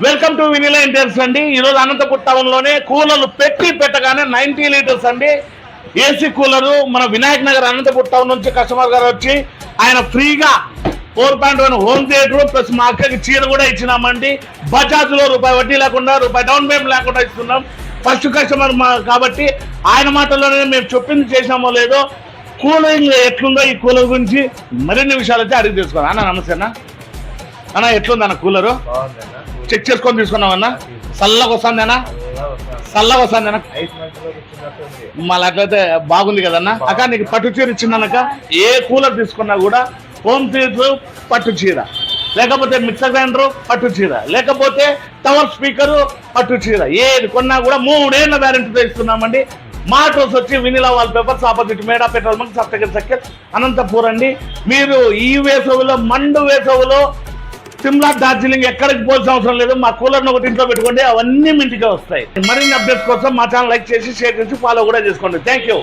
Welcome to వినిలా ఇంటర్స్ అండి. ఈరోజు Anantapuram town లోనే కూలర్లు పెట్టగానే 90 లీటర్స్ అండి ఏసీ కూలరు మన వినాయక్ నగర్ అనంతపురం టౌన్ నుంచి కస్టమర్ గారు వచ్చి ఆయన ఫ్రీగా 4.1 హోమ్ థియేటర్ ప్లస్ మా అక్కకి చీర కూడా ఇచ్చినామండి. బజాజ్ లో రూపాయి వడ్డీ లేకుండా రూపాయి డౌన్ పేమెంట్ లేకుండా ఇస్తున్నాం. ఫస్ట్ కస్టమర్ కాబట్టి ఆయన మాటల్లోనే మేము చెప్పింది చేసామో లేదో కూలింగ్ ఎట్లుందో ఈ కూలర్ గురించి మరిన్ని విషయాలు అయితే అడిగి తెలుసుకోవాలి. అన్న నమస్తే అన్న ఎట్లుంది అన్న కూలరు? చెక్ చేసుకొని తీసుకున్నామన్నా? చల్లగా వస్తుందేనా? చల్లగా వస్తుందేనా? మళ్ళీ అట్లయితే బాగుంది కదన్నా. అక్క నీకు పట్టు చీర ఇచ్చిందనక ఏ కూలర్ తీసుకున్నా కూడా హోమ్ థియేటర్ పట్టు చీర, లేకపోతే మిక్సర్ గ్రైండర్ పట్టు చీర, లేకపోతే టవర్ స్పీకర్ పట్టు చీర, ఏది కొన్నా కూడా 3 ఏళ్ల వ్యారంటీతో ఇస్తున్నామండి. మా అడ్రస్ వచ్చి వినిలా వాల్ పేపర్స్ ఆపోజిట్ మేడా petrol bunk Saptagiri circle Anantapur అండి. మీరు ఈ వేసవిలో మండు వేసవిలో సిమ్లా డార్జిలింగ్ ఎక్కడికి పోవాల్సిన అవసరం లేదు. మా కూలర్ని ఒకటి ఇంట్లో పెట్టుకోండి, అవన్నీ మీ ఇంటికి వస్తాయి. మరిన్ని అప్డేట్స్ కోసం మా ఛానల్ లైక్ చేసి షేర్ చేసి ఫాలో కూడా చేసుకోండి. Thank you.